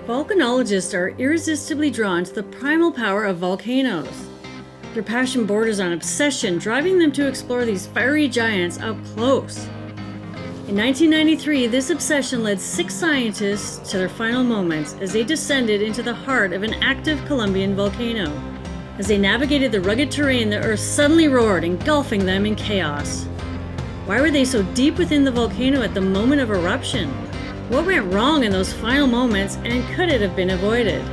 Volcanologists are irresistibly drawn to the primal power of volcanoes. Their passion borders on obsession, driving them to explore these fiery giants up close. In 1993, this obsession led 6 scientists to their final moments as they descended into the heart of an active Colombian volcano. As they navigated the rugged terrain, the earth suddenly roared, engulfing them in chaos. Why were they so deep within the volcano at the moment of eruption? What went wrong in those final moments, and could it have been avoided?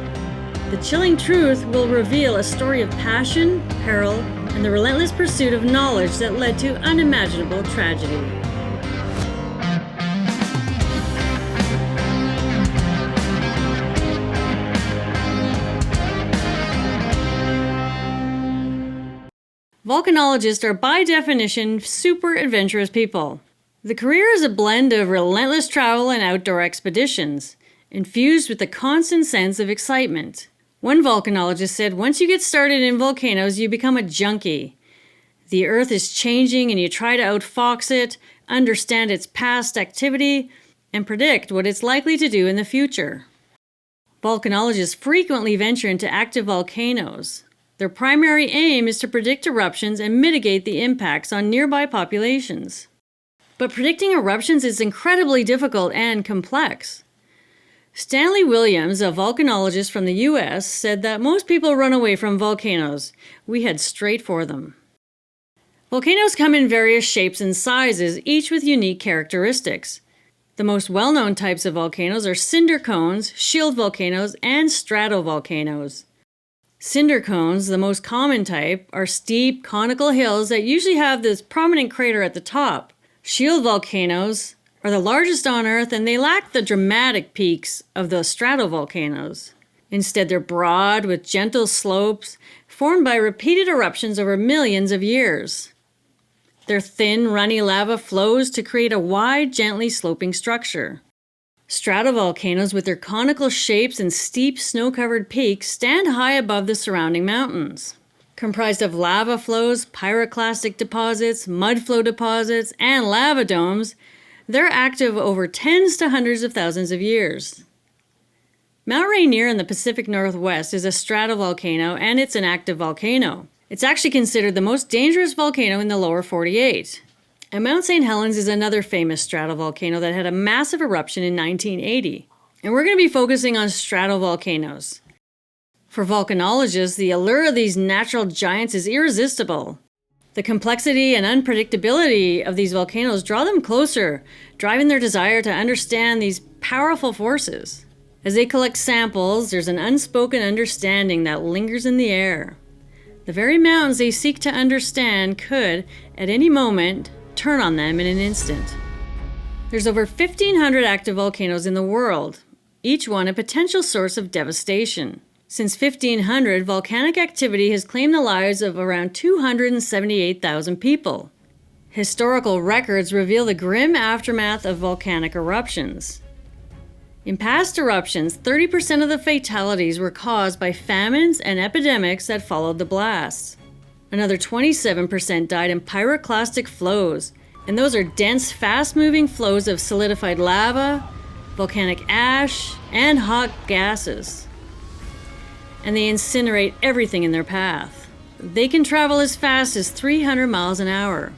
The chilling truth will reveal a story of passion, peril, and the relentless pursuit of knowledge that led to unimaginable tragedy. Volcanologists are by definition super adventurous people. The career is a blend of relentless travel and outdoor expeditions, infused with a constant sense of excitement. One volcanologist said, "Once you get started in volcanoes, you become a junkie. The earth is changing and you try to outfox it, understand its past activity, and predict what it's likely to do in the future." Volcanologists frequently venture into active volcanoes. Their primary aim is to predict eruptions and mitigate the impacts on nearby populations. But predicting eruptions is incredibly difficult and complex. Stanley Williams, a volcanologist from the US, said that most people run away from volcanoes. We head straight for them. Volcanoes come in various shapes and sizes, each with unique characteristics. The most well-known types of volcanoes are cinder cones, shield volcanoes, and stratovolcanoes. Cinder cones, the most common type, are steep, conical hills that usually have this prominent crater at the top. Shield volcanoes are the largest on Earth, and they lack the dramatic peaks of the stratovolcanoes. Instead, they're broad with gentle slopes formed by repeated eruptions over millions of years. Their thin, runny lava flows to create a wide, gently sloping structure. Stratovolcanoes, with their conical shapes and steep, snow-covered peaks, stand high above the surrounding mountains. Comprised of lava flows, pyroclastic deposits, mudflow deposits, and lava domes, they're active over tens to hundreds of thousands of years. Mount Rainier in the Pacific Northwest is a stratovolcano, and it's an active volcano. It's actually considered the most dangerous volcano in the lower 48. And Mount St. Helens is another famous stratovolcano that had a massive eruption in 1980. And we're going to be focusing on stratovolcanoes. For volcanologists, the allure of these natural giants is irresistible. The complexity and unpredictability of these volcanoes draw them closer, driving their desire to understand these powerful forces. As they collect samples, there's an unspoken understanding that lingers in the air. The very mountains they seek to understand could, at any moment, turn on them in an instant. There's over 1,500 active volcanoes in the world, each one a potential source of devastation. Since 1500, volcanic activity has claimed the lives of around 278,000 people. Historical records reveal the grim aftermath of volcanic eruptions. In past eruptions, 30% of the fatalities were caused by famines and epidemics that followed the blasts. Another 27% died in pyroclastic flows, and those are dense, fast-moving flows of solidified lava, volcanic ash, and hot gases. And they incinerate everything in their path. They can travel as fast as 300 miles an hour.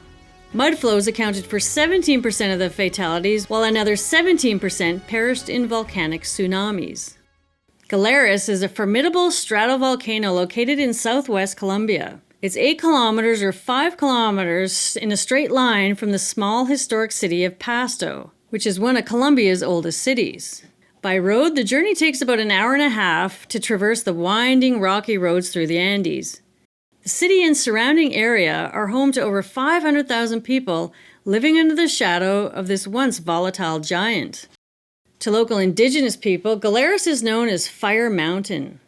Mud flows accounted for 17% of the fatalities, while another 17% perished in volcanic tsunamis. Galeras is a formidable stratovolcano located in southwest Colombia. It's 8 kilometers or 5 kilometers in a straight line from the small historic city of Pasto, which is one of Colombia's oldest cities. By road, the journey takes about an hour and a half to traverse the winding, rocky roads through the Andes. The city and surrounding area are home to over 500,000 people living under the shadow of this once volatile giant. To local indigenous people, Galeras is known as Fire Mountain.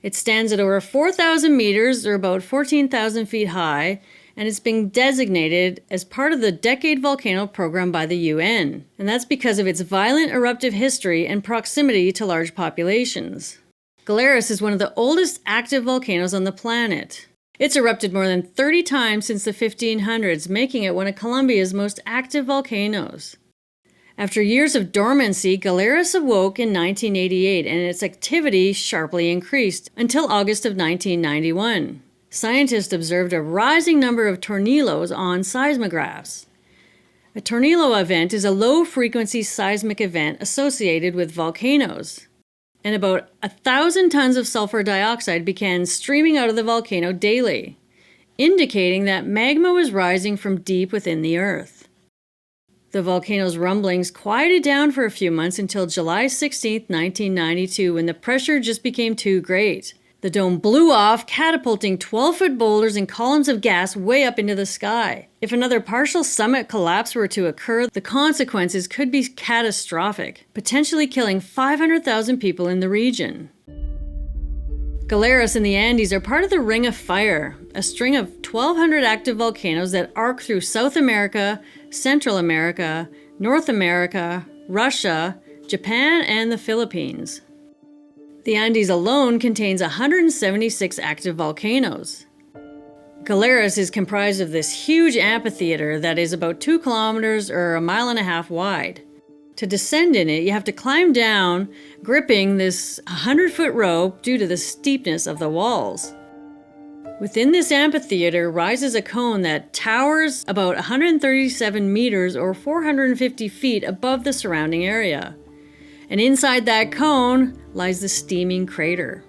It stands at over 4,000 meters, or about 14,000 feet high, and it's been designated as part of the Decade Volcano Program by the UN, and that's because of its violent eruptive history and proximity to large populations. Galeras is one of the oldest active volcanoes on the planet. It's erupted more than 30 times since the 1500s, making it one of Colombia's most active volcanoes. After years of dormancy, Galeras awoke in 1988 and its activity sharply increased until August of 1991. Scientists observed a rising number of tornadoes on seismographs. A tornado event is a low-frequency seismic event associated with volcanoes. And about 1,000 tons of sulfur dioxide began streaming out of the volcano daily, indicating that magma was rising from deep within the earth. The volcano's rumblings quieted down for a few months until July 16, 1992, when the pressure just became too great. The dome blew off, catapulting 12-foot boulders and columns of gas way up into the sky. If another partial summit collapse were to occur, the consequences could be catastrophic, potentially killing 500,000 people in the region. Galeras and the Andes are part of the Ring of Fire, a string of 1,200 active volcanoes that arc through South America, Central America, North America, Russia, Japan, and the Philippines. The Andes alone contains 176 active volcanoes. Galeras is comprised of this huge amphitheater that is about 2 kilometers or 1.5 miles wide. To descend in it, you have to climb down, gripping this 100-foot rope due to the steepness of the walls. Within this amphitheater rises a cone that towers about 137 meters or 450 feet above the surrounding area. And inside that cone lies the steaming crater.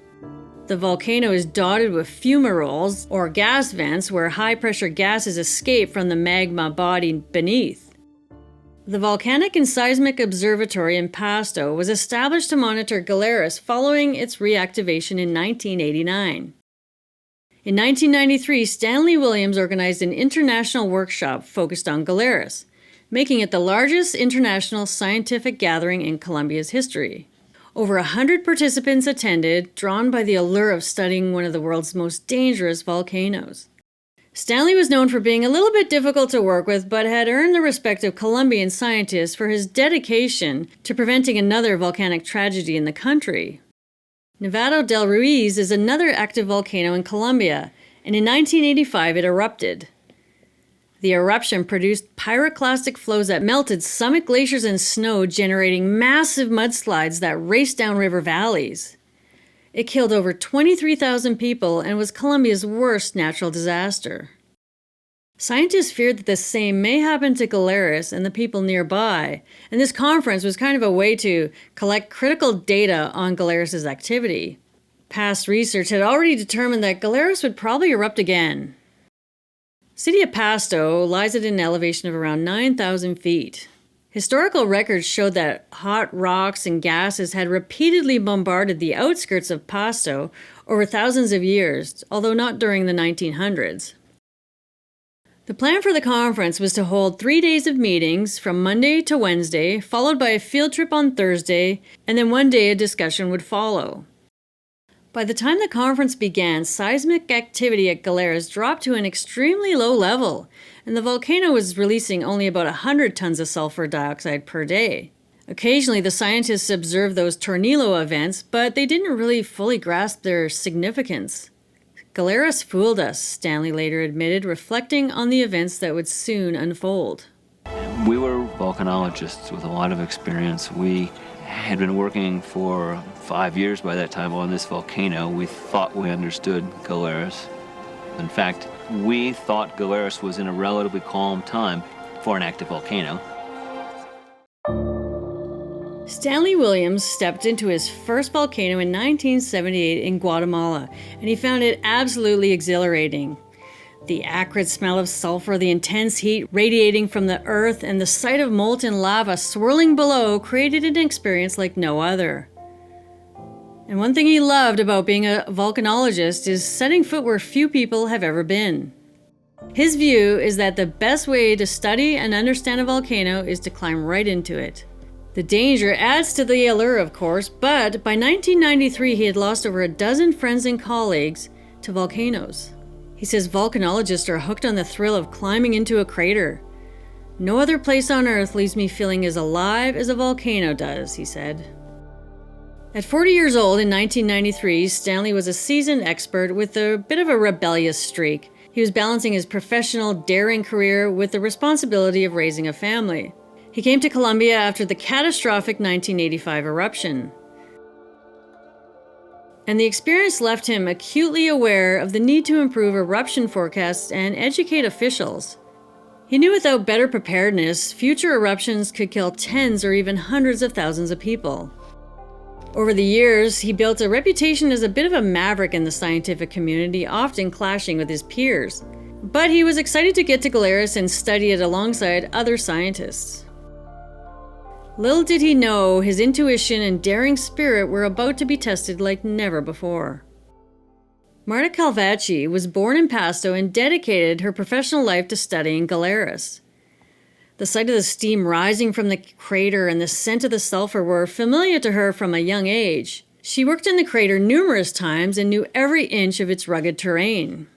The volcano is dotted with fumaroles, or gas vents, where high-pressure gases escape from the magma body beneath. The Volcanic and Seismic Observatory in Pasto was established to monitor Galeras following its reactivation in 1989. In 1993, Stanley Williams organized an international workshop focused on Galeras, making it the largest international scientific gathering in Colombia's history. Over 100 participants attended, drawn by the allure of studying one of the world's most dangerous volcanoes. Stanley was known for being a little bit difficult to work with, but had earned the respect of Colombian scientists for his dedication to preventing another volcanic tragedy in the country. Nevado del Ruiz is another active volcano in Colombia, and in 1985 it erupted. The eruption produced pyroclastic flows that melted summit glaciers and snow, generating massive mudslides that raced down river valleys. It killed over 23,000 people and was Colombia's worst natural disaster. Scientists feared that the same may happen to Galeras and the people nearby, and this conference was kind of a way to collect critical data on Galeras' activity. Past research had already determined that Galeras would probably erupt again. The city of Pasto lies at an elevation of around 9,000 feet. Historical records showed that hot rocks and gases had repeatedly bombarded the outskirts of Pasto over thousands of years, although not during the 1900s. The plan for the conference was to hold 3 days of meetings from Monday to Wednesday, followed by a field trip on Thursday, and then one day a discussion would follow. By the time the conference began, seismic activity at Galeras dropped to an extremely low level, and the volcano was releasing only about 100 tons of sulfur dioxide per day. Occasionally, the scientists observed those tornado events, but they didn't really fully grasp their significance. Galeras fooled us, Stanley later admitted, reflecting on the events that would soon unfold. We were volcanologists with a lot of experience. We had been working for 5 years by that time on this volcano. We thought we understood Galeras. In fact, we thought Galeras was in a relatively calm time for an active volcano. Stanley Williams stepped into his first volcano in 1978 in Guatemala, and he found it absolutely exhilarating. The acrid smell of sulfur, the intense heat radiating from the earth, and the sight of molten lava swirling below created an experience like no other. And one thing he loved about being a volcanologist is setting foot where few people have ever been. His view is that the best way to study and understand a volcano is to climb right into it. The danger adds to the allure, of course, but by 1993 he had lost over a dozen friends and colleagues to volcanoes. He says volcanologists are hooked on the thrill of climbing into a crater. No other place on Earth leaves me feeling as alive as a volcano does, he said. At 40 years old in 1993, Stanley was a seasoned expert with a bit of a rebellious streak. He was balancing his professional, daring career with the responsibility of raising a family. He came to Colombia after the catastrophic 1985 eruption. And the experience left him acutely aware of the need to improve eruption forecasts and educate officials. He knew without better preparedness, future eruptions could kill tens or even hundreds of thousands of people. Over the years, he built a reputation as a bit of a maverick in the scientific community, often clashing with his peers. But he was excited to get to Galeras and study it alongside other scientists. Little did he know, his intuition and daring spirit were about to be tested like never before. Marta Calvacci was born in Pasto and dedicated her professional life to studying Galeras. The sight of the steam rising from the crater and the scent of the sulfur were familiar to her from a young age. She worked in the crater numerous times and knew every inch of its rugged terrain.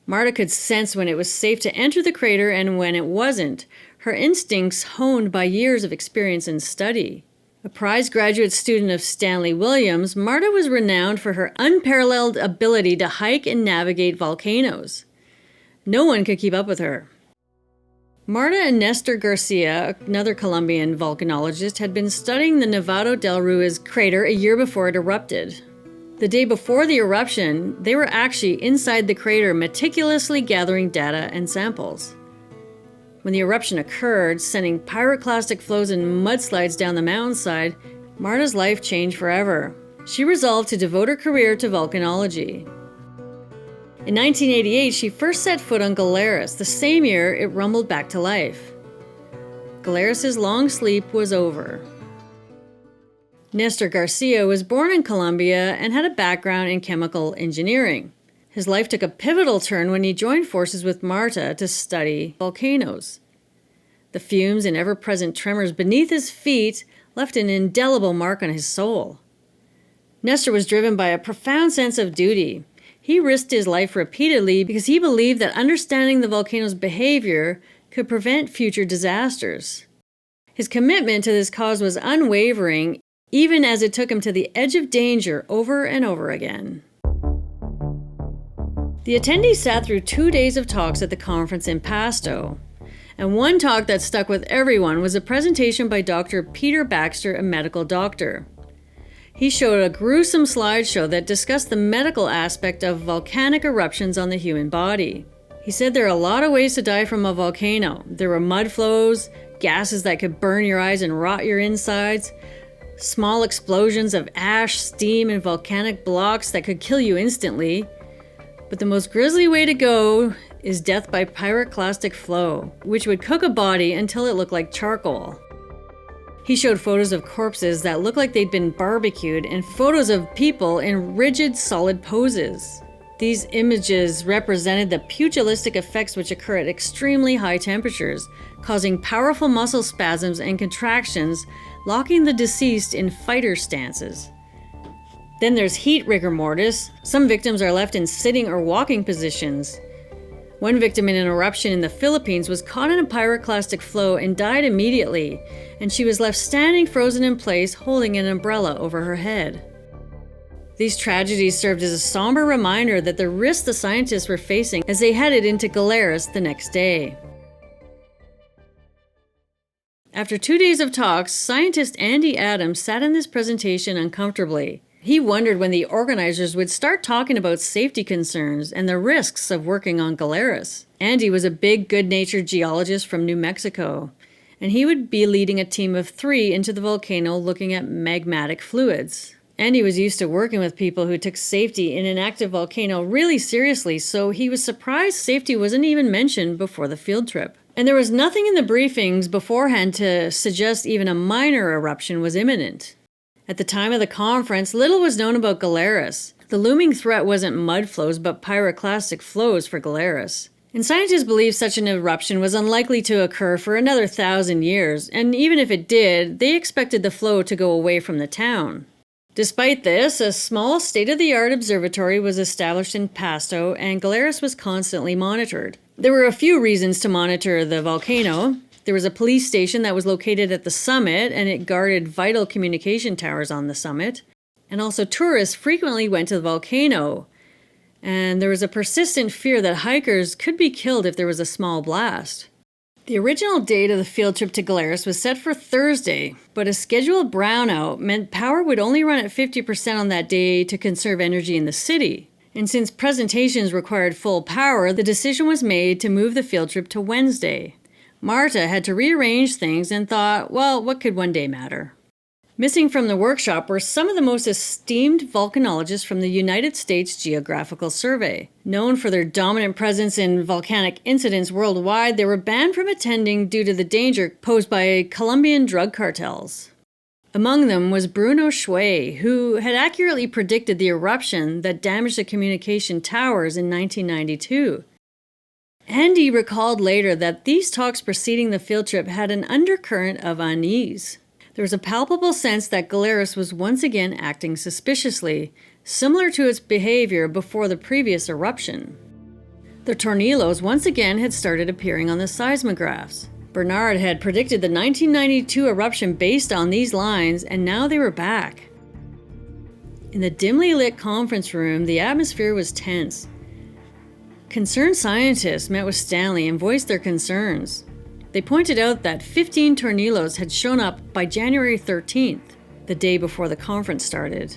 Marta could sense when it was safe to enter the crater and when it wasn't, her instincts honed by years of experience and study. A prize graduate student of Stanley Williams, Marta was renowned for her unparalleled ability to hike and navigate volcanoes. No one could keep up with her. Marta and Nestor Garcia, another Colombian volcanologist, had been studying the Nevado del Ruiz crater a year before it erupted. The day before the eruption, they were actually inside the crater meticulously gathering data and samples. When the eruption occurred, sending pyroclastic flows and mudslides down the mountainside, Marta's life changed forever. She resolved to devote her career to volcanology. In 1988, she first set foot on Galeras. The same year, it rumbled back to life. Galeras' long sleep was over. Nestor Garcia was born in Colombia and had a background in chemical engineering. His life took a pivotal turn when he joined forces with Marta to study volcanoes. The fumes and ever-present tremors beneath his feet left an indelible mark on his soul. Nestor was driven by a profound sense of duty. He risked his life repeatedly because he believed that understanding the volcano's behavior could prevent future disasters. His commitment to this cause was unwavering, even as it took him to the edge of danger over and over again. The attendees sat through 2 days of talks at the conference in Pasto. And one talk that stuck with everyone was a presentation by Dr. Peter Baxter, a medical doctor. He showed a gruesome slideshow that discussed the medical aspect of volcanic eruptions on the human body. He said there are a lot of ways to die from a volcano. There were mud flows, gases that could burn your eyes and rot your insides, small explosions of ash, steam, and volcanic blocks that could kill you instantly. But the most grisly way to go is death by pyroclastic flow, which would cook a body until it looked like charcoal. He showed photos of corpses that looked like they'd been barbecued and photos of people in rigid, solid poses. These images represented the pugilistic effects which occur at extremely high temperatures, causing powerful muscle spasms and contractions, locking the deceased in fighter stances. Then there's heat rigor mortis. Some victims are left in sitting or walking positions. One victim in an eruption in the Philippines was caught in a pyroclastic flow and died immediately, and she was left standing frozen in place holding an umbrella over her head. These tragedies served as a somber reminder that the risks the scientists were facing as they headed into Galeras the next day. After 2 days of talks, scientist Andy Adams sat in this presentation uncomfortably. He wondered when the organizers would start talking about safety concerns and the risks of working on Galeras. Andy was a big, good-natured geologist from New Mexico, and he would be leading a team of 3 into the volcano looking at magmatic fluids. Andy was used to working with people who took safety in an active volcano really seriously, so he was surprised safety wasn't even mentioned before the field trip. And there was nothing in the briefings beforehand to suggest even a minor eruption was imminent. At the time of the conference, little was known about Galeras. The looming threat wasn't mud flows, but pyroclastic flows for Galeras. And scientists believed such an eruption was unlikely to occur for another 1,000 years, and even if it did, they expected the flow to go away from the town. Despite this, a small state-of-the-art observatory was established in Pasto, and Galeras was constantly monitored. There were a few reasons to monitor the volcano. There was a police station that was located at the summit, and it guarded vital communication towers on the summit. And also tourists frequently went to the volcano, and there was a persistent fear that hikers could be killed if there was a small blast. The original date of the field trip to Galeras was set for Thursday, but a scheduled brownout meant power would only run at 50% on that day to conserve energy in the city. And since presentations required full power, the decision was made to move the field trip to Wednesday. Marta had to rearrange things and thought, well, what could one day matter? Missing from the workshop were some of the most esteemed volcanologists from the United States Geographical Survey. Known for their dominant presence in volcanic incidents worldwide, they were banned from attending due to the danger posed by Colombian drug cartels. Among them was Bruno Schway, who had accurately predicted the eruption that damaged the communication towers in 1992. Andy recalled later that these talks preceding the field trip had an undercurrent of unease. There was a palpable sense that Galeras was once again acting suspiciously, similar to its behavior before the previous eruption. The tornillos once again had started appearing on the seismographs. Bernard had predicted the 1992 eruption based on these lines, and now they were back. In the dimly lit conference room, the atmosphere was tense. Concerned scientists met with Stanley and voiced their concerns. They pointed out that 15 tornillos had shown up by January 13th, the day before the conference started.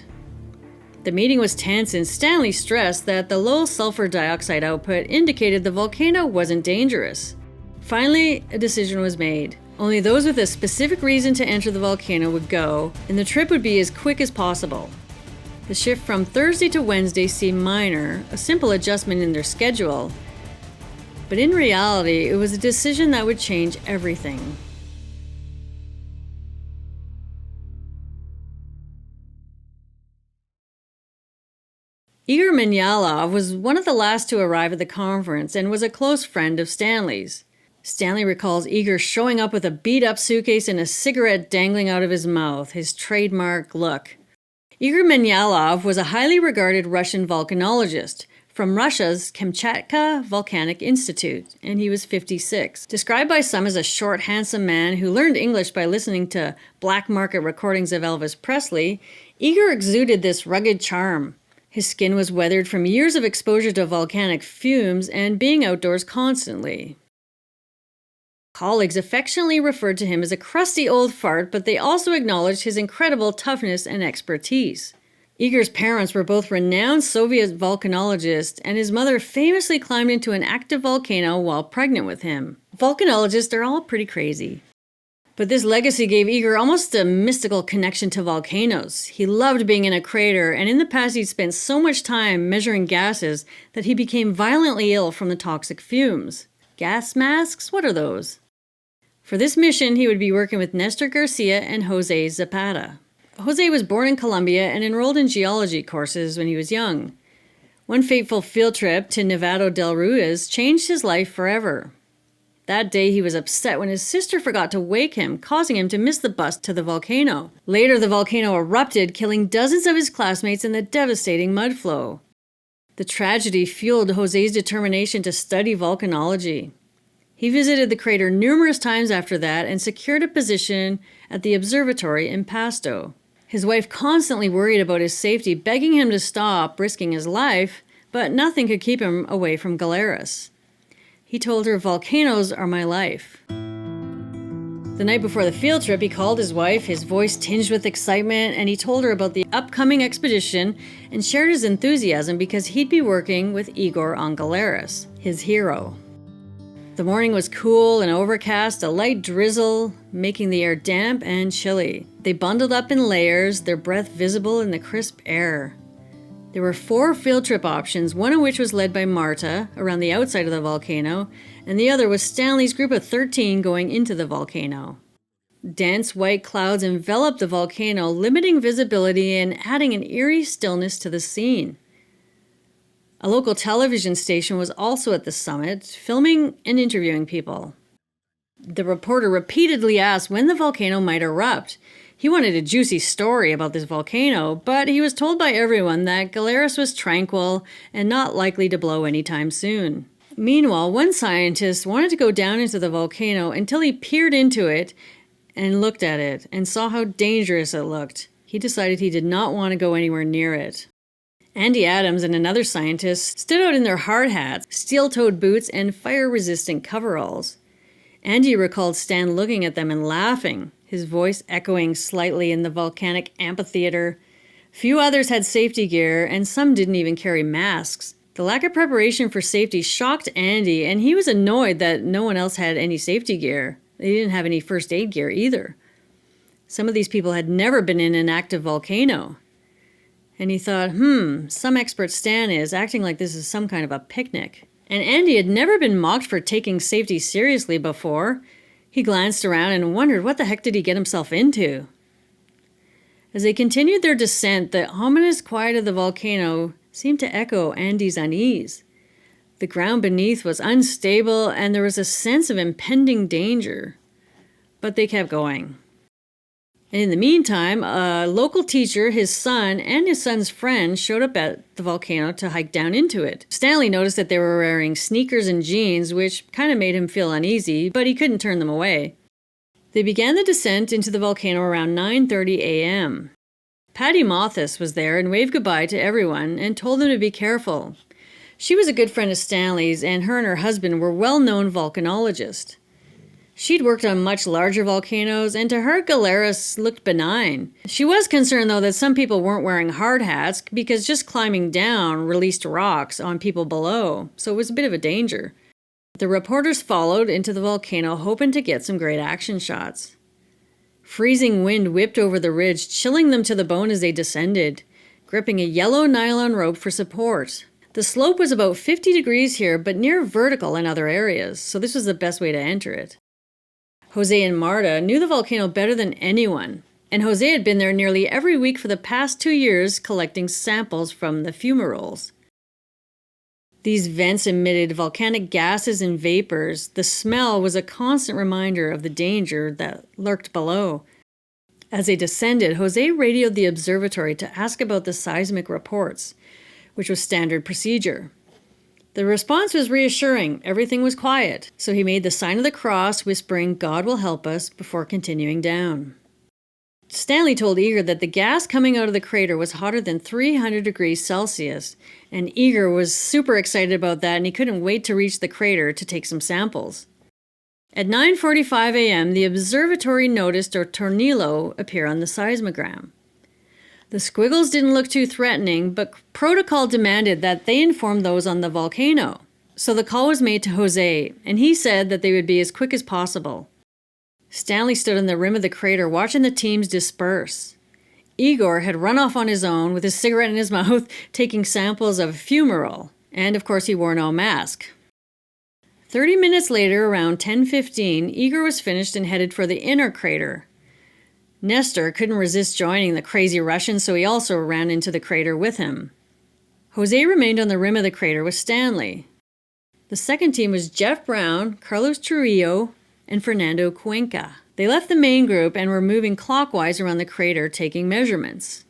The meeting was tense, and Stanley stressed that the low sulfur dioxide output indicated the volcano wasn't dangerous. Finally, a decision was made. Only those with a specific reason to enter the volcano would go, and the trip would be as quick as possible. The shift from Thursday to Wednesday seemed minor, a simple adjustment in their schedule, but in reality, it was a decision that would change everything. Igor Minyalov was one of the last to arrive at the conference and was a close friend of Stanley's. Stanley recalls Igor showing up with a beat-up suitcase and a cigarette dangling out of his mouth, his trademark look. Igor Minyalov was a highly regarded Russian volcanologist from Russia's Kamchatka Volcanic Institute, and he was 56. Described by some as a short, handsome man who learned English by listening to black market recordings of Elvis Presley, Igor exuded this rugged charm. His skin was weathered from years of exposure to volcanic fumes and being outdoors constantly. Colleagues affectionately referred to him as a crusty old fart, but they also acknowledged his incredible toughness and expertise. Igor's parents were both renowned Soviet volcanologists, and his mother famously climbed into an active volcano while pregnant with him. Volcanologists are all pretty crazy. But this legacy gave Igor almost a mystical connection to volcanoes. He loved being in a crater, and in the past he'd spent so much time measuring gases that he became violently ill from the toxic fumes. Gas masks? What are those? For this mission, he would be working with Nestor Garcia and Jose Zapata. Jose was born in Colombia and enrolled in geology courses when he was young. One fateful field trip to Nevado del Ruiz changed his life forever. That day he was upset when his sister forgot to wake him, causing him to miss the bus to the volcano. Later, the volcano erupted, killing dozens of his classmates in the devastating mud flow. The tragedy fueled Jose's determination to study volcanology. He visited the crater numerous times after that and secured a position at the observatory in Pasto. His wife constantly worried about his safety, begging him to stop risking his life, but nothing could keep him away from Galeras. He told her, "Volcanoes are my life." The night before the field trip, he called his wife, his voice tinged with excitement, and he told her about the upcoming expedition and shared his enthusiasm because he'd be working with Igor on Galeras, his hero. The morning was cool and overcast, a light drizzle making the air damp and chilly. They bundled up in layers, their breath visible in the crisp air. There were 4 field trip options, one of which was led by Marta around the outside of the volcano, and the other was Stanley's group of 13 going into the volcano. Dense white clouds enveloped the volcano, limiting visibility and adding an eerie stillness to the scene. A local television station was also at the summit, filming and interviewing people. The reporter repeatedly asked when the volcano might erupt. He wanted a juicy story about this volcano, but he was told by everyone that Galeras was tranquil and not likely to blow anytime soon. Meanwhile, one scientist wanted to go down into the volcano until he peered into it and looked at it and saw how dangerous it looked. He decided he did not want to go anywhere near it. Andy Adams and another scientist stood out in their hard hats, steel-toed boots, and fire-resistant coveralls. Andy recalled Stan looking at them and laughing, his voice echoing slightly in the volcanic amphitheater. Few others had safety gear, and some didn't even carry masks. The lack of preparation for safety shocked Andy, and he was annoyed that no one else had any safety gear. They didn't have any first aid gear either. Some of these people had never been in an active volcano. And he thought, some expert Stan is acting like this is some kind of a picnic. And Andy had never been mocked for taking safety seriously before. He glanced around and wondered what the heck did he get himself into. As they continued their descent, the ominous quiet of the volcano seemed to echo Andy's unease. The ground beneath was unstable and there was a sense of impending danger. But they kept going. And in the meantime, a local teacher, his son, and his son's friend showed up at the volcano to hike down into it. Stanley noticed that they were wearing sneakers and jeans, which kind of made him feel uneasy, but he couldn't turn them away. They began the descent into the volcano around 9:30 a.m. Patty Mothis was there and waved goodbye to everyone and told them to be careful. She was a good friend of Stanley's, and her husband were well-known volcanologists. She'd worked on much larger volcanoes, and to her, Galeras looked benign. She was concerned, though, that some people weren't wearing hard hats because just climbing down released rocks on people below, so it was a bit of a danger. The reporters followed into the volcano, hoping to get some great action shots. Freezing wind whipped over the ridge, chilling them to the bone as they descended, gripping a yellow nylon rope for support. The slope was about 50 degrees here, but near vertical in other areas, so this was the best way to enter it. Jose and Marta knew the volcano better than anyone, and Jose had been there nearly every week for the past 2 years collecting samples from the fumaroles. These vents emitted volcanic gases and vapors. The smell was a constant reminder of the danger that lurked below. As they descended, Jose radioed the observatory to ask about the seismic reports, which was standard procedure. The response was reassuring. Everything was quiet, so he made the sign of the cross, whispering, "God will help us," before continuing down. Stanley told Eager that the gas coming out of the crater was hotter than 300 degrees Celsius, and Eager was super excited about that, and he couldn't wait to reach the crater to take some samples. At 9:45 a.m., the observatory noticed a tornillo appear on the seismogram. The squiggles didn't look too threatening, but protocol demanded that they inform those on the volcano. So the call was made to Jose, and he said that they would be as quick as possible. Stanley stood on the rim of the crater watching the teams disperse. Igor had run off on his own with his cigarette in his mouth, taking samples of fumarole, and of course he wore no mask. 30 minutes later, around 10:15, Igor was finished and headed for the inner crater. Nestor couldn't resist joining the crazy Russian, so he also ran into the crater with him. Jose remained on the rim of the crater with Stanley. The second team was Jeff Brown, Carlos Trujillo, and Fernando Cuenca. They left the main group and were moving clockwise around the crater, taking measurements.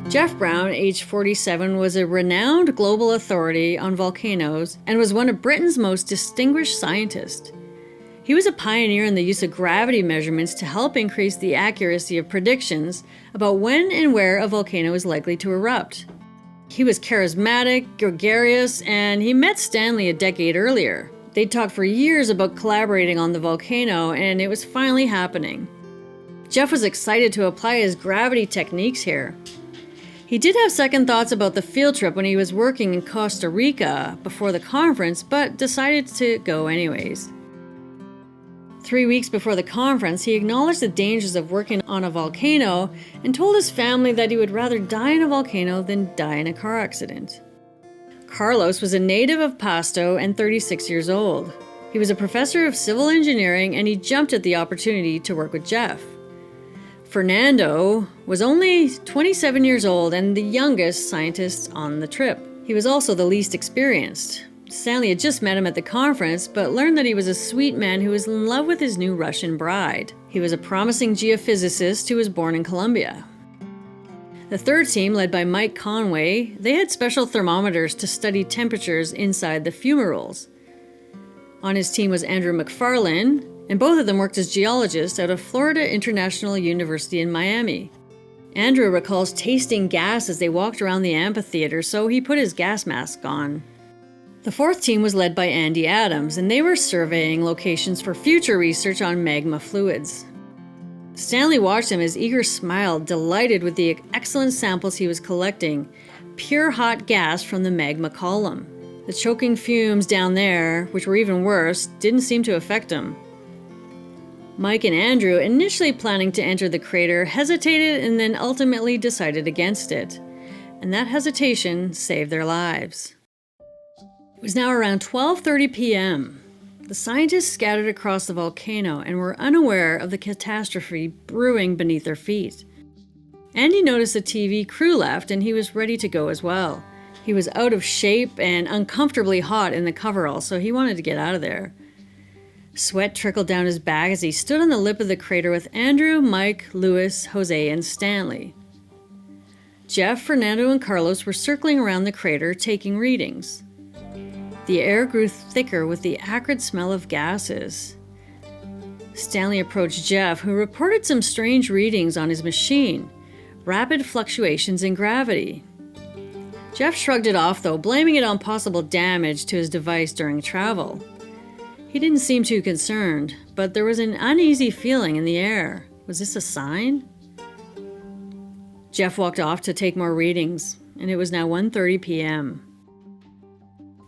Jeff Brown, age 47, was a renowned global authority on volcanoes and was one of Britain's most distinguished scientists. He was a pioneer in the use of gravity measurements to help increase the accuracy of predictions about when and where a volcano is likely to erupt. He was charismatic, gregarious, and he met Stanley a decade earlier. They'd talked for years about collaborating on the volcano, and it was finally happening. Jeff was excited to apply his gravity techniques here. He did have second thoughts about the field trip when he was working in Costa Rica before the conference, but decided to go anyways. 3 weeks before the conference, he acknowledged the dangers of working on a volcano and told his family that he would rather die in a volcano than die in a car accident. Carlos was a native of Pasto and 36 years old. He was a professor of civil engineering, and he jumped at the opportunity to work with Jeff. Fernando was only 27 years old and the youngest scientist on the trip. He was also the least experienced. Stanley had just met him at the conference, but learned that he was a sweet man who was in love with his new Russian bride. He was a promising geophysicist who was born in Colombia. The third team, led by Mike Conway, they had special thermometers to study temperatures inside the fumaroles. On his team was Andrew McFarlane, and both of them worked as geologists out of Florida International University in Miami. Andrew recalls tasting gas as they walked around the amphitheater, so he put his gas mask on. The fourth team was led by Andy Adams, and they were surveying locations for future research on magma fluids. Stanley watched him as Igor smiled, delighted with the excellent samples he was collecting, pure hot gas from the magma column. The choking fumes down there, which were even worse, didn't seem to affect him. Mike and Andrew, initially planning to enter the crater, hesitated and then ultimately decided against it. And that hesitation saved their lives. It was now around 12:30 p.m. The scientists scattered across the volcano and were unaware of the catastrophe brewing beneath their feet. Andy noticed the TV crew left and he was ready to go as well. He was out of shape and uncomfortably hot in the coverall, so he wanted to get out of there. Sweat trickled down his back as he stood on the lip of the crater with Andrew, Mike, Louis, Jose, and Stanley. Jeff, Fernando, and Carlos were circling around the crater taking readings. The air grew thicker with the acrid smell of gases. Stanley approached Jeff, who reported some strange readings on his machine, rapid fluctuations in gravity. Jeff shrugged it off, though, blaming it on possible damage to his device during travel. He didn't seem too concerned, but there was an uneasy feeling in the air. Was this a sign? Jeff walked off to take more readings, and it was now 1:30 p.m.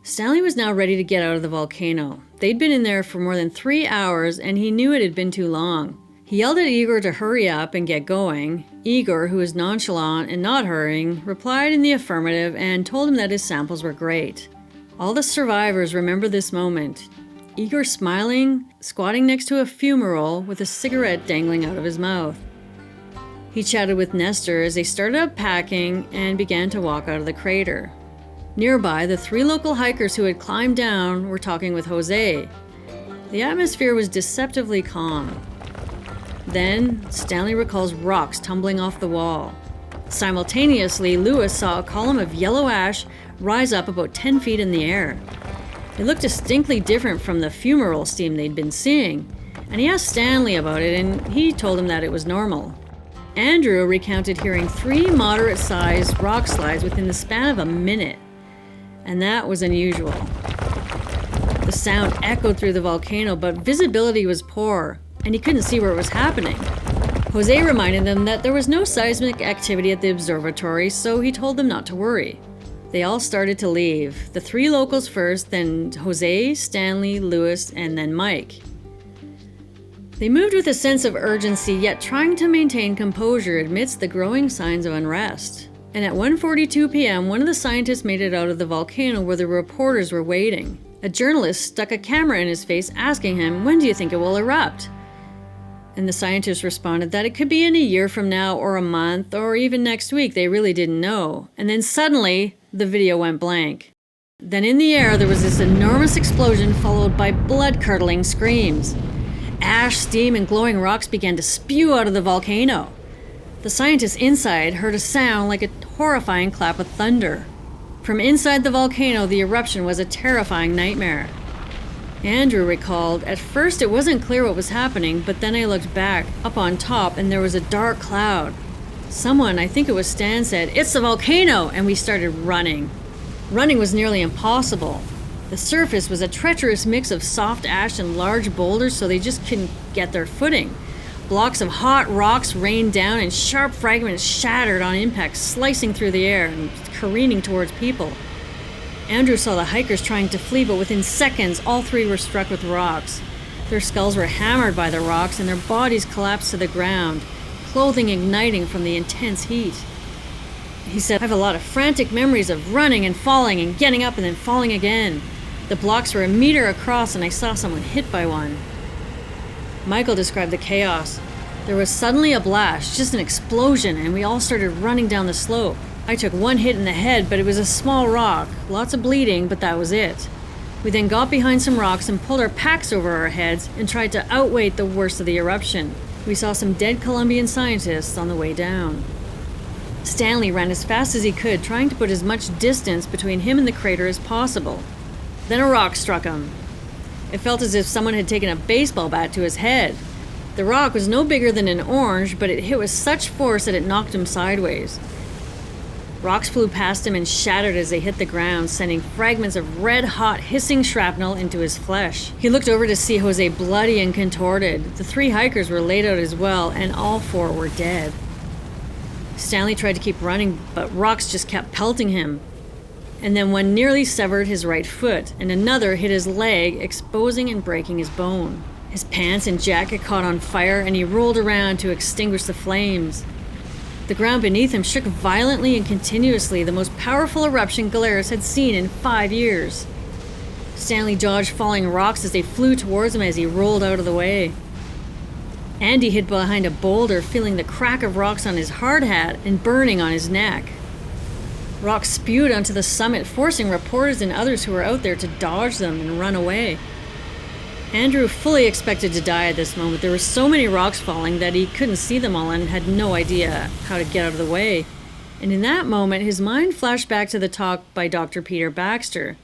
Stanley was now ready to get out of the volcano. They'd been in there for more than 3 hours, and he knew it had been too long. He yelled at Igor to hurry up and get going. Igor, who was nonchalant and not hurrying, replied in the affirmative and told him that his samples were great. All the survivors remember this moment. Igor smiling, squatting next to a fumarole with a cigarette dangling out of his mouth. He chatted with Nestor as they started up packing and began to walk out of the crater. Nearby, the 3 local hikers who had climbed down were talking with Jose. The atmosphere was deceptively calm. Then, Stanley recalls rocks tumbling off the wall. Simultaneously, Louis saw a column of yellow ash rise up about 10 feet in the air. It looked distinctly different from the fumarole steam they'd been seeing, and he asked Stanley about it, and he told him that it was normal. Andrew recounted hearing 3 moderate-sized rock slides within the span of a minute, and that was unusual. The sound echoed through the volcano, but visibility was poor, and he couldn't see where it was happening. Jose reminded them that there was no seismic activity at the observatory, so he told them not to worry. They all started to leave, the 3 locals first, then Jose, Stanley, Louis, and then Mike. They moved with a sense of urgency, yet trying to maintain composure amidst the growing signs of unrest. And at 1:42 p.m., one of the scientists made it out of the volcano where the reporters were waiting. A journalist stuck a camera in his face, asking him, "When do you think it will erupt?" And the scientist responded that it could be in a year from now, or a month, or even next week. They really didn't know. And then suddenly, the video went blank. Then in the air, there was this enormous explosion followed by blood-curdling screams. Ash, steam, and glowing rocks began to spew out of the volcano. The scientists inside heard a sound like a horrifying clap of thunder. From inside the volcano, the eruption was a terrifying nightmare. Andrew recalled, "At first it wasn't clear what was happening, but then I looked back, up on top, and there was a dark cloud. Someone, I think it was Stan, said, 'It's the volcano!' and we started running. Running was nearly impossible. The surface was a treacherous mix of soft ash and large boulders, so they just couldn't get their footing. Blocks of hot rocks rained down and sharp fragments shattered on impact, slicing through the air and careening towards people. Andrew saw the hikers trying to flee, but within seconds, all 3 were struck with rocks. Their skulls were hammered by the rocks and their bodies collapsed to the ground, clothing igniting from the intense heat. He said, "I have a lot of frantic memories of running and falling and getting up and then falling again. The blocks were a meter across and I saw someone hit by one." Michael described the chaos. There was suddenly a blast, just an explosion, and we all started running down the slope. I took one hit in the head, but it was a small rock. Lots of bleeding, but that was it. We then got behind some rocks and pulled our packs over our heads and tried to outwait the worst of the eruption. We saw some dead Colombian scientists on the way down. Stanley ran as fast as he could, trying to put as much distance between him and the crater as possible. Then a rock struck him. It felt as if someone had taken a baseball bat to his head. The rock was no bigger than an orange, but it hit with such force that it knocked him sideways. Rocks flew past him and shattered as they hit the ground, sending fragments of red-hot, hissing shrapnel into his flesh. He looked over to see Jose bloody and contorted. The 3 hikers were laid out as well, and all 4 were dead. Stanley tried to keep running, but rocks just kept pelting him. And then one nearly severed his right foot, and another hit his leg, exposing and breaking his bone. His pants and jacket caught on fire, and he rolled around to extinguish the flames. The ground beneath him shook violently and continuously, the most powerful eruption Galeras had seen in 5 years. Stanley dodged falling rocks as they flew towards him as he rolled out of the way. Andy hid behind a boulder, feeling the crack of rocks on his hard hat and burning on his neck. Rocks spewed onto the summit, forcing reporters and others who were out there to dodge them and run away. Andrew fully expected to die at this moment. There were so many rocks falling that he couldn't see them all and had no idea how to get out of the way. And in that moment, his mind flashed back to the talk by Dr. Peter Baxter.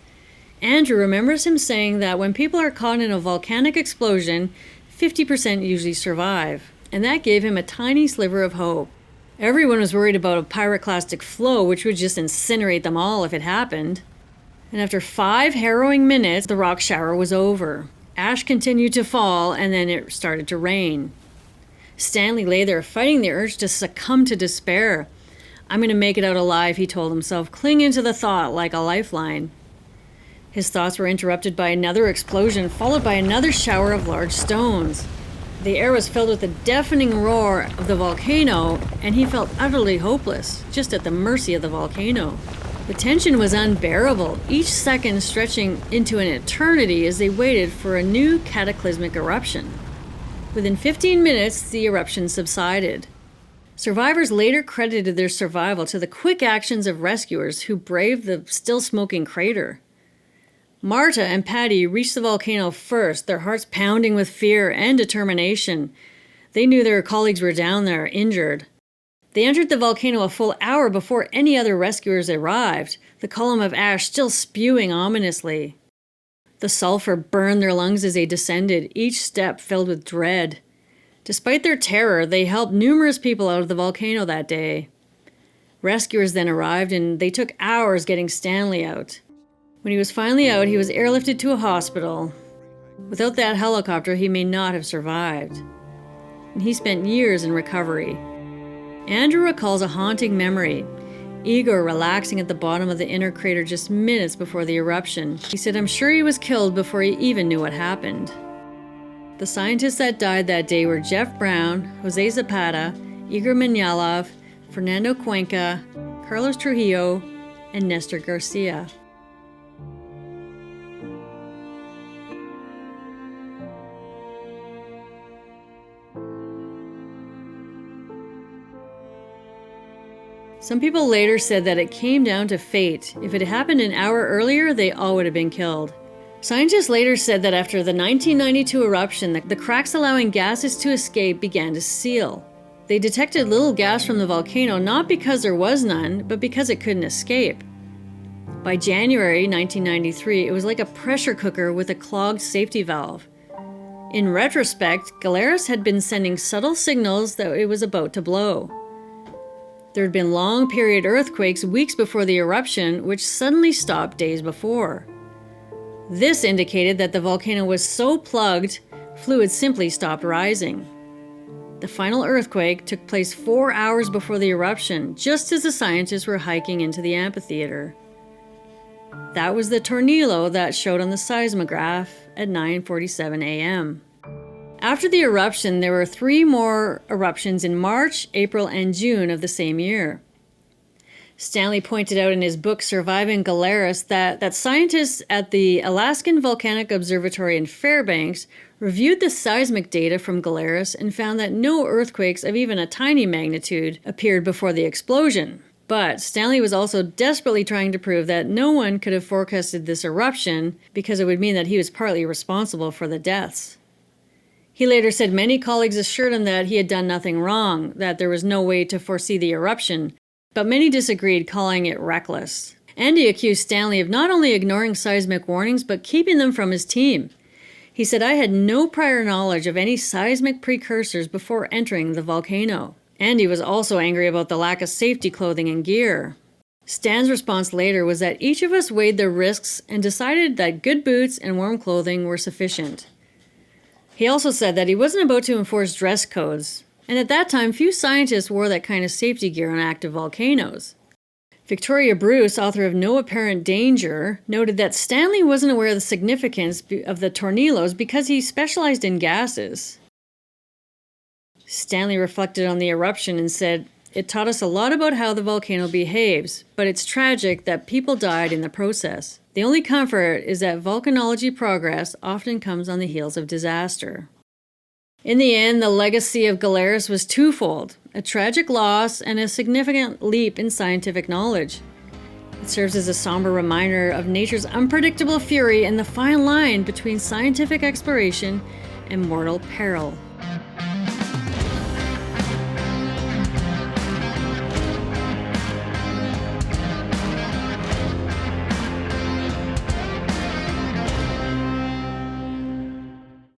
Andrew remembers him saying that when people are caught in a volcanic explosion, 50% usually survive. And that gave him a tiny sliver of hope. Everyone was worried about a pyroclastic flow, which would just incinerate them all if it happened. And after 5 harrowing minutes, the rock shower was over. Ash continued to fall, and then it started to rain. Stanley lay there fighting the urge to succumb to despair. "I'm going to make it out alive," he told himself, clinging to the thought like a lifeline. His thoughts were interrupted by another explosion, followed by another shower of large stones. The air was filled with the deafening roar of the volcano, and he felt utterly hopeless, just at the mercy of the volcano. The tension was unbearable, each second stretching into an eternity as they waited for a new cataclysmic eruption. Within 15 minutes, the eruption subsided. Survivors later credited their survival to the quick actions of rescuers who braved the still-smoking crater. Marta and Patty reached the volcano first, their hearts pounding with fear and determination. They knew their colleagues were down there, injured. They entered the volcano a full hour before any other rescuers arrived, the column of ash still spewing ominously. The sulfur burned their lungs as they descended, each step filled with dread. Despite their terror, they helped numerous people out of the volcano that day. Rescuers then arrived, and they took hours getting Stanley out. When he was finally out, he was airlifted to a hospital. Without that helicopter, he may not have survived. And he spent years in recovery. Andrew recalls a haunting memory. Igor relaxing at the bottom of the inner crater just minutes before the eruption. He said, "I'm sure he was killed before he even knew what happened." The scientists that died that day were Jeff Brown, Jose Zapata, Igor Minyalov, Fernando Cuenca, Carlos Trujillo, and Nestor Garcia. Some people later said that it came down to fate. If it had happened an hour earlier, they all would have been killed. Scientists later said that after the 1992 eruption, the cracks allowing gases to escape began to seal. They detected little gas from the volcano not because there was none, but because it couldn't escape. By January 1993, it was like a pressure cooker with a clogged safety valve. In retrospect, Galeras had been sending subtle signals that it was about to blow. There had been long-period earthquakes weeks before the eruption, which suddenly stopped days before. This indicated that the volcano was so plugged, fluid simply stopped rising. The final earthquake took place 4 hours before the eruption, just as the scientists were hiking into the amphitheater. That was the tornillo that showed on the seismograph at 9:47 a.m. After the eruption, there were 3 more eruptions in March, April, and June of the same year. Stanley pointed out in his book Surviving Galeras that scientists at the Alaskan Volcanic Observatory in Fairbanks reviewed the seismic data from Galeras and found that no earthquakes of even a tiny magnitude appeared before the explosion. But Stanley was also desperately trying to prove that no one could have forecasted this eruption because it would mean that he was partly responsible for the deaths. He later said many colleagues assured him that he had done nothing wrong, that there was no way to foresee the eruption, but many disagreed, calling it reckless. Andy accused Stanley of not only ignoring seismic warnings, but keeping them from his team. He said, "I had no prior knowledge of any seismic precursors before entering the volcano." Andy was also angry about the lack of safety clothing and gear. Stan's response later was that each of us weighed the risks and decided that good boots and warm clothing were sufficient. He also said that he wasn't about to enforce dress codes, and at that time few scientists wore that kind of safety gear on active volcanoes. Victoria Bruce, author of No Apparent Danger, noted that Stanley wasn't aware of the significance of the tornillos because he specialized in gases. Stanley reflected on the eruption and said, "It taught us a lot about how the volcano behaves, but it's tragic that people died in the process. The only comfort is that volcanology progress often comes on the heels of disaster." In the end, the legacy of Galeras was twofold: a tragic loss and a significant leap in scientific knowledge. It serves as a somber reminder of nature's unpredictable fury and the fine line between scientific exploration and mortal peril.